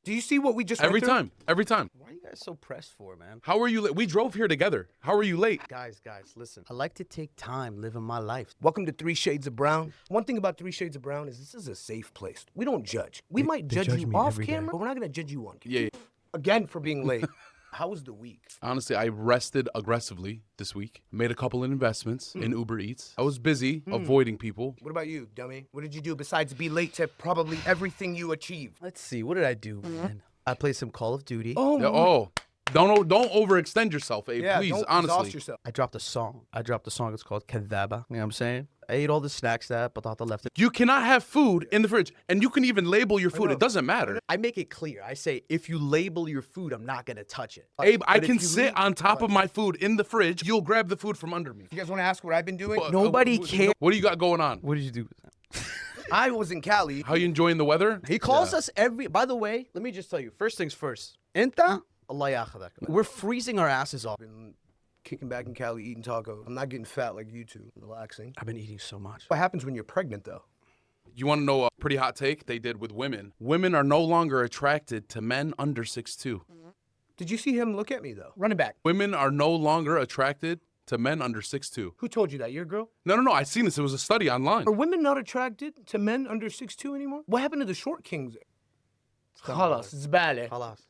Do you see what we just went Every through? time. Every time. Why are you guys so pressed for, man? How are you late? We drove here together. How are you late? Guys, listen. I like to take time living my life. Welcome to Three Shades of Brown. One thing about Three Shades of Brown is this is a safe place. We don't judge. We might they judge judge you me off every day. camera, but we're not going to judge you on camera. Yeah. Again, for being late. How was the week? Honestly, I rested aggressively this week. Made a couple of investments in Uber Eats. I was busy avoiding people. What about you, dummy? What did you do besides be late to probably everything you achieved? Let's see. What did I do, man? I played some Call of Duty. Yeah, oh, don't overextend yourself, Abe. yeah, Please, don't honestly. exhaust yourself. I dropped a song. It's called Kadhaba. You know what I'm saying? I ate all the snacks that Batata left. You cannot have food in the fridge, and you can even label your food. know. It doesn't matter. I make it clear. I say, if you label your food, I'm not going to touch it. Abe, I But if can you sit leave- on top of my food in the fridge. You'll grab the food from under me. You guys want to ask what I've been doing? Nobody cares. What do you got going on? What did you do? I was in Cali. How you enjoying the weather? He calls us every. By the way, let me just tell you. First things first. Inta, Allah yakhadak. We're freezing our asses off. Been kicking back in Cali, eating tacos. I'm not getting fat like you two. Relaxing. I've been eating so much. What happens when you're pregnant, though? You want to know a pretty hot take they did with women? Women are no longer attracted to men under 6'2". Did you see him look at me, though? Running back. Women are no longer attracted to men under 6'2". Who told you that? Your girl? No. I seen this. It was a study online. Are women not attracted to men under 6'2" anymore? What happened to the short kings? خلاص زبالة. Halas.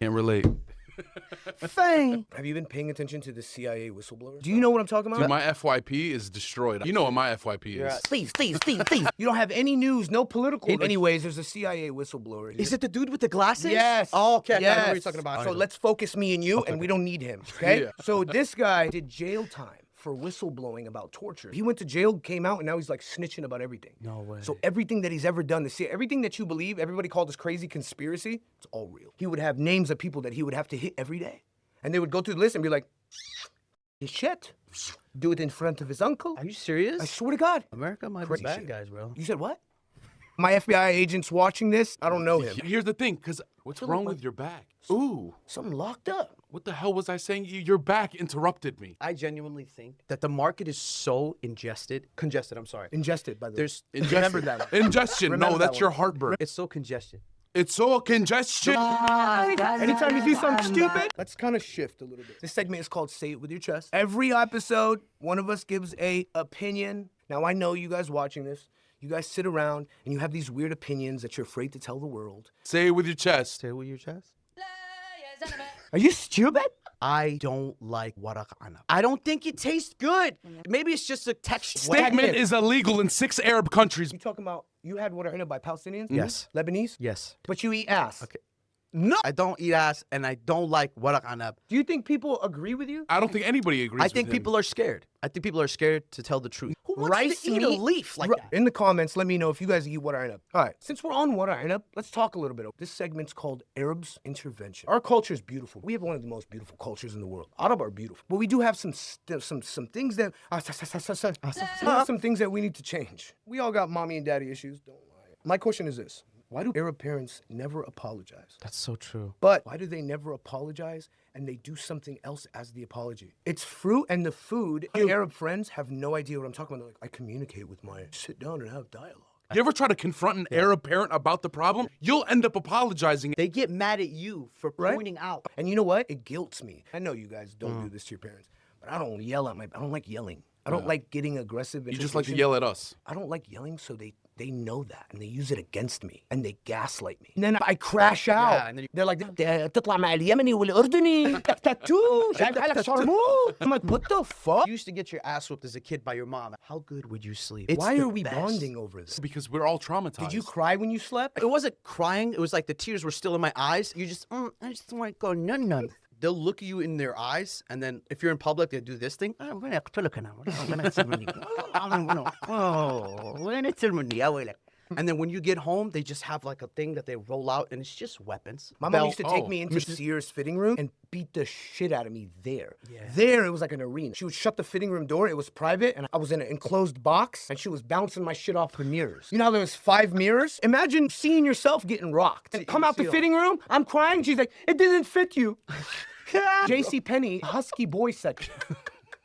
Can't relate. Fang. Have you been paying attention to the CIA whistleblower? Do you know what I'm talking about? Dude, my FYP is destroyed. You know what my FYP is. Please. You don't have any news, no political. Anyways, there's a CIA whistleblower here. Is it the dude with the glasses? Yes. Oh, okay. Yes. I know what you're talking about. So let's focus me and you, and we don't need him. Okay. Yeah. So this guy did jail time for whistleblowing about torture. He went to jail, came out, and now he's like snitching about everything. No way. So everything that he's ever done, everything that you believe, everybody called this crazy conspiracy, it's all real. He would have names of people that he would have to hit every day. And they would go through the list and be like, "You shit. Do it in front of his uncle." Are you serious? I swear to God. America might be Crazy bad shit. guys, bro. You said what? My FBI agent's watching this. I don't know him. Here's the thing, because what's wrong with your back? Ooh, Something locked up. what the hell was I saying? Your back interrupted me. I genuinely think that the market is so congested. I'm sorry. Ingested, by the way. There's Remember that. Ingestion. Remember No, that that's your one. heartburn. It's so congested. It's so congestion. Anytime you do something stupid, let's kind of shift a little bit. This segment is called Say It With Your Chest. Every episode, one of us gives a opinion. Now, I know you guys watching this, you guys sit around and you have these weird opinions that you're afraid to tell the world. Say it with your chest. Say it with your chest. Are you stupid? I don't like waraq anab. I don't think it tastes good. Maybe it's just a texture. Statement is illegal in 6 Arab countries. You talking about you had water in it by Palestinians? Yes. Lebanese? Yes. But you eat ass. Okay. No. I don't eat ass and I don't like waraq anab. Do you think people agree with you? I don't think anybody agrees I think with him. people are scared. I think people are scared to tell the truth. Who wants Rice to eat a meat? leaf like that? In the comments, let me know if you guys eat water inab. All right, since we're on water inab, let's talk a little bit. This segment's called Arabs Intervention. Our culture is beautiful. We have one of the most beautiful cultures in the world. Arab are beautiful, but we do have some things that some things that we need to change. We all got mommy and daddy issues. Don't lie. My question is this: why do Arab parents never apologize? That's so true. But why do they never apologize and they do something else as the apology? It's fruit and the food. My Arab friends have no idea what I'm talking about. They're like, I communicate with my sit down and have dialogue. You ever try to confront an Arab parent about the problem? You'll end up apologizing. They get mad at you for pointing out. And you know what? It guilts me. I know you guys don't do this to your parents, but I don't yell at I don't like yelling. I don't like getting aggressive. You just like to yell at us. I don't like yelling, so they know that, and they use it against me, and they gaslight me. And then I crash out. Yeah, and then They're like, تطلع مع اليمني والأردني تاتو شايف حالك شرموط. I'm like, what the fuck? You used to get your ass whooped as a kid by your mom. How good would you sleep? Why the are we best. bonding over this? Because we're all traumatized. Did you cry when you slept? It wasn't crying. It was like the tears were still in my eyes. You just, I just want to go nun. They'll look you in their eyes, and then if you're in public, they do this thing. And then when you get home, they just have like a thing that they roll out, and it's just weapons. My mom used to take Oh. me into Sears fitting room and beat the shit out of me there. There, it was like an arena. She would shut the fitting room door. It was private, and I was in an enclosed box, and she was bouncing my shit off her mirrors. You know how there was 5 mirrors? Imagine seeing yourself getting rocked. And come out the fitting room, I'm crying. She's like, it didn't fit you. J.C. Penney, Husky Boys section.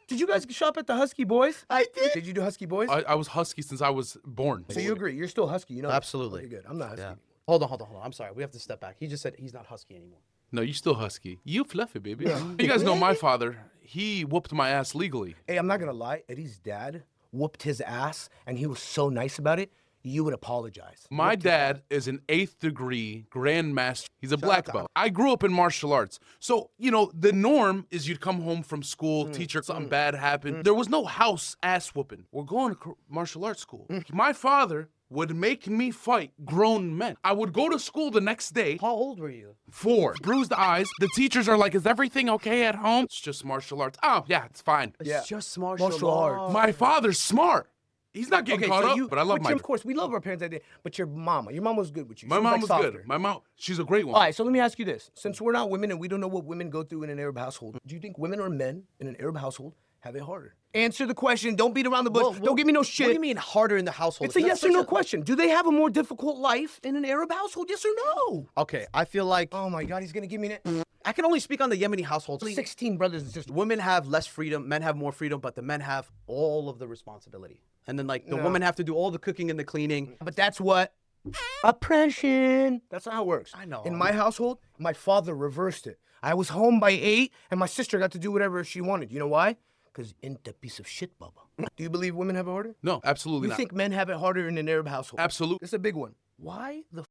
Did you guys shop at the Husky Boys? I did. Did you do Husky Boys? I was husky since I was born. So you agree? You're still Husky, you know? that? Absolutely. Okay, good. I'm not Husky. Yeah. Hold on. I'm sorry. We have to step back. He just said he's not husky anymore. No, you still husky. You fluffy, baby. You guys know my father. He whooped my ass legally. Hey, I'm not gonna lie. Eddie's dad whooped his ass, and he was so nice about it. You would apologize. My dad is an 8th degree grandmaster. He's a black belt. I grew up in martial arts. So, the norm is you'd come home from school, teacher, something bad happened. There was no house ass whooping. We're going to martial arts school. My father would make me fight grown men. I would go to school the next day. How old were you? 4. Bruised eyes. The teachers are like, is everything okay at home? It's just martial arts. Oh, yeah, it's fine. Yeah. It's just martial arts. arts. My father's smart. He's not getting caught up, but I love my... Of course, we love our parents. But your mama was good with you. My She mom was was like good. softer. My mom, she's a great one. All right, so let me ask you this. Since we're not women and we don't know what women go through in an Arab household, do you think women or men in an Arab household have it harder? Answer the question. Don't beat around the bush. Don't give me no shit. What do you mean harder in the household? It's a yes or That's no such a- question. Do they have a more difficult life in an Arab household? Yes or no? Okay, I feel like Oh my God, he's gonna give me that. I can only speak on the Yemeni household. 16 brothers and sisters. Women have less freedom, men have more freedom, but the men have all of the responsibility. And then the No. women have to do all the cooking and the cleaning. But that's what oppression. That's not how it works. I know. In my household, my father reversed it. I was home by 8, and my sister got to do whatever she wanted. You know why? Because into piece of shit, Bubba. Do you believe women have it harder? No, absolutely You not. think men have it harder in an Arab household? Absolutely. This is a big one. Why the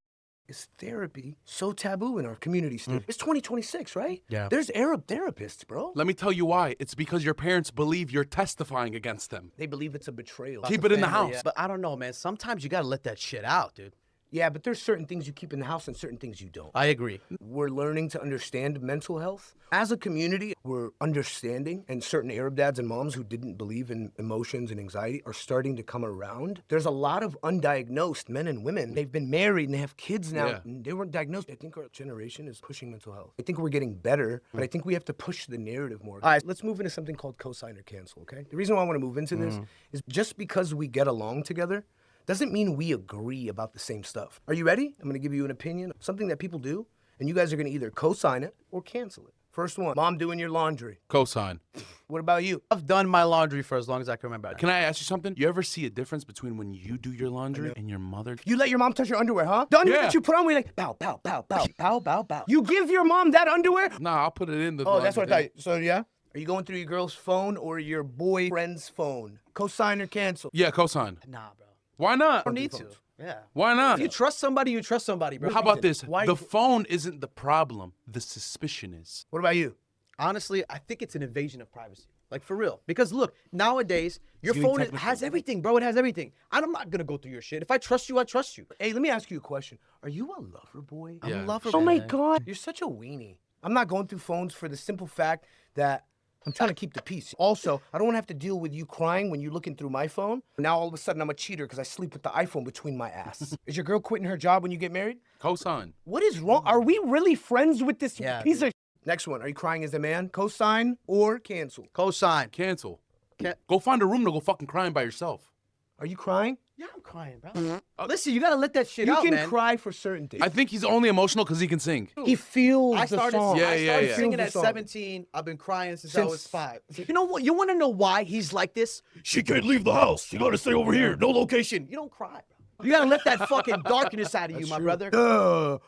is therapy so taboo in our community still? It's 2026, right? Yeah. There's Arab therapists, bro. Let me tell you why. It's because your parents believe you're testifying against them. They believe it's a betrayal. Keep it in the Family, house. But I don't know, man. Sometimes you gotta let that shit out, dude. Yeah, but there's certain things you keep in the house and certain things you don't. I agree. We're learning to understand mental health. As a community, we're understanding, and certain Arab dads and moms who didn't believe in emotions and anxiety are starting to come around. There's a lot of undiagnosed men and women. They've been married and they have kids now, Yeah. and they weren't diagnosed. I think our generation is pushing mental health. I think we're getting better, but I think we have to push the narrative more. All right, let's move into something called cosign or cancel, okay? The reason why I want to move into this is just because we get along together doesn't mean we agree about the same stuff. Are you ready? I'm gonna give you an opinion, something that people do, and you guys are gonna either co-sign it or cancel it. First one, mom doing your laundry. Cosign. What about you? I've done my laundry for as long as I can remember. Can I ask you something? You ever see a difference between when you do your laundry and your mother? You let your mom touch your underwear, huh? The underwear Yeah. that you put on, we like, bow, bow, bow, bow, bow, bow, bow. You give your mom that underwear? Nah, I'll put it in the Oh, that's what I laundry thought. So, yeah? Are you going through your girl's phone or your boyfriend's phone? Co-sign or cancel? thing. Yeah, cosign. Nah, bro. Why not? Don't need to. Yeah. Why not? If you trust somebody, you trust somebody, bro. How about this? Why- The phone isn't the problem. The suspicion is. What about you? Honestly, I think it's an invasion of privacy. Like, for real. Because look, nowadays, your You phone text has everything, bro. It has everything. I'm not gonna go through your shit. If I trust you, I trust you. Hey, let me ask you a question. Are you a lover boy? Yeah. I'm a lover, Oh my man. God, you're such a weenie. I'm not going through phones for the simple fact that I'm trying to keep the peace. Also, I don't want to have to deal with you crying when you're looking through my phone. Now all of a sudden I'm a cheater because I sleep with the iPhone between my ass. Is your girl quitting her job when you get married? Cosign. What is wrong? Are we really friends with this Yeah, piece of? Next one. Are you crying as a man? Co-sign or cancel? Cosign. Cancel. Can- Go find a room to go fucking crying by yourself. Are you crying? Yeah, I'm crying, bro. Listen, you gotta let that shit You out, can man. cry for certain things. I think he's only emotional because he can sing. He feels I the started, song. Yeah, I yeah, started yeah. singing Feels at the song. 17. I've been crying since I was Since- 5. You know what? You want to know why he's like this? She can't leave the house. She gotta stay over here. No location. You don't cry, bro. You gotta let that fucking darkness out of you, my brother.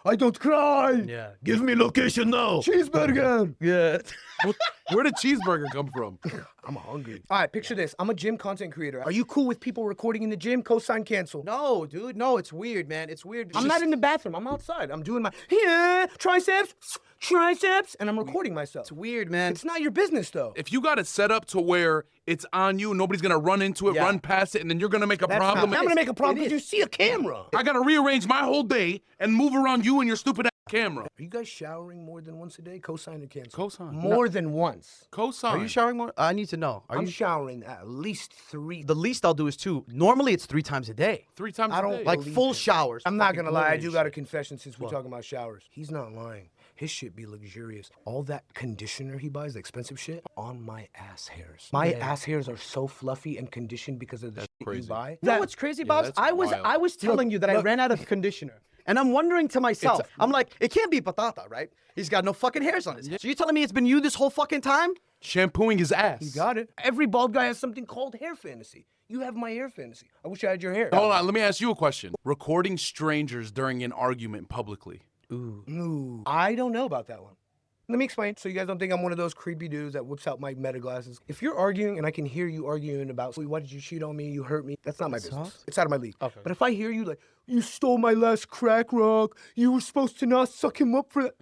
I don't cry. Yeah. Give me location now. Cheeseburger. Yeah. Where did cheeseburger come from? I'm hungry. All right, picture this. I'm a gym content creator. Are you cool with people recording in the gym? Co-sign, cancel. No, dude. No, it's weird, man. It's weird. I'm not in the bathroom. I'm outside. I'm doing my triceps, and I'm recording myself. It's weird, man. It's not your business, though. If you got it set up to where it's on you, nobody's gonna run into it, Yeah. run past it, and then you're gonna make a That's problem. not, I'm gonna make a problem It because you is. see a camera. I gotta rearrange my whole day and move around you and your stupid ass camera. Are you guys showering more than once a day? Co-sign or cancel? Co-sign. More than once. Cosign. Are you showering more? I need to know. Are I'm you? showering at least 3. The least I'll do is 2. Normally, it's 3 times a day. 3 times I a don't day? Like believe full it. showers. I'm not fucking gonna lie. I glory do and got a shit. confession since we're talking about showers. He's not lying. His shit be luxurious. All that conditioner he buys, the expensive shit, on my ass hairs. My ass hairs are so fluffy and conditioned because of the shit you crazy. buy. You know what's crazy, Bobs? that's I was wild. telling you that I ran out of conditioner. And I'm wondering to myself, I'm like, it can't be Patata, right? He's got no fucking hairs on his head. So you're telling me it's been you this whole fucking time? Shampooing his ass. You got it. Every bald guy has something called hair fantasy. You have my hair fantasy. I wish I had your hair. Hold on, let me ask you a question. Recording strangers during an argument publicly. Ooh, I don't know about that one. Let me explain so you guys don't think I'm one of those creepy dudes that whips out my meta glasses. If you're arguing and I can hear you arguing about, why did you cheat on me? You hurt me. That's not my business. It's out of my league. Okay. But if I hear you like, you stole my last crack rock. You were supposed to not suck him up for that.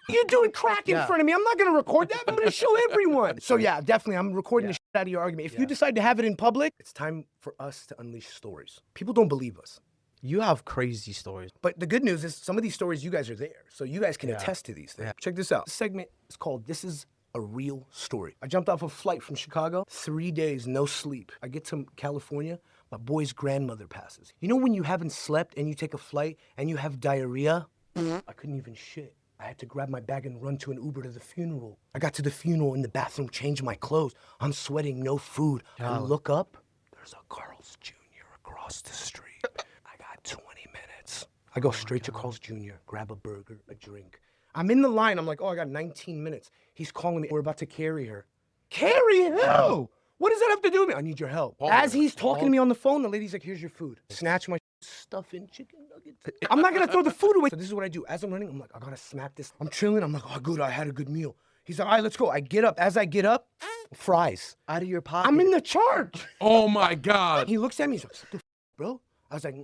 You're doing crack in front of me. I'm not going to record that. I'm going to show everyone. So yeah, definitely. I'm recording the shit out of your argument. If you decide to have it in public, it's time for us to unleash stories. People don't believe us. You have crazy stories. But the good news is some of these stories, you guys are there. So you guys can attest to these things. Check this out. This segment is called This Is a Real Story. I jumped off a flight from Chicago, 3 days, no sleep. I get to California, my boy's grandmother passes. You know when you haven't slept and you take a flight and you have diarrhea? I couldn't even shit. I had to grab my bag and run to an Uber to the funeral. I got to the funeral in the bathroom, changed my clothes. I'm sweating, no food. I look up, there's a Carl's Jr. across the street. I got 20 minutes. I go straight to Carl's Jr., grab a burger, a drink. I'm in the line. I'm like, oh, I got 19 minutes. He's calling me. We're about to carry her. Carry who? What does that have to do with me? I need your help. As he's talking to me on the phone, the lady's like, here's your food. Snatch my stuffing chicken nuggets. I'm not going to throw the food away. So this is what I do. As I'm running, I'm like, I got to smack this. I'm chilling. I'm like, oh, good. I had a good meal. He's like, all right, let's go. I get up. As I get up, fries. Out of your pocket. I'm in the charge. Oh my God. He looks at me. He's like, what the bro? I was like,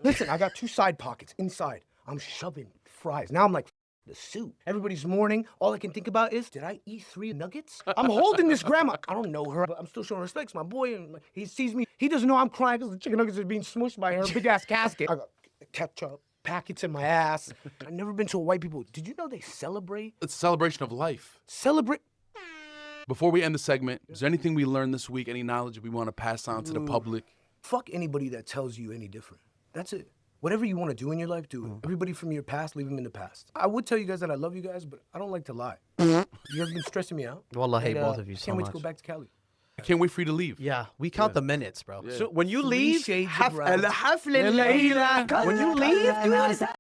listen, I got 2 side pockets inside. I'm shoving fries. Now I'm like, the soup. Everybody's mourning. All I can think about is, did I eat 3 nuggets? I'm holding this grandma. I don't know her, but I'm still showing respect. It's my boy, and he sees me. He doesn't know I'm crying because the chicken nuggets are being smushed by her big-ass casket. I got ketchup, packets in my ass. I've never been to a white people. Did you know they celebrate? It's a celebration of life. Celebrate. Before we end the segment, is there anything we learned this week, any knowledge we want to pass on to the public? Fuck anybody that tells you any different. That's it. Whatever you want to do in your life, do it. Everybody from your past, leave them in the past. I would tell you guys that I love you guys, but I don't like to lie. You guys been stressing me out. Well, I hate And, both of you so Can't wait much. to go back to Cali. I can't wait for you to leave. Yeah, we count the minutes, bro. Yeah. So when you 3 leave, shades of half brown. when you leave,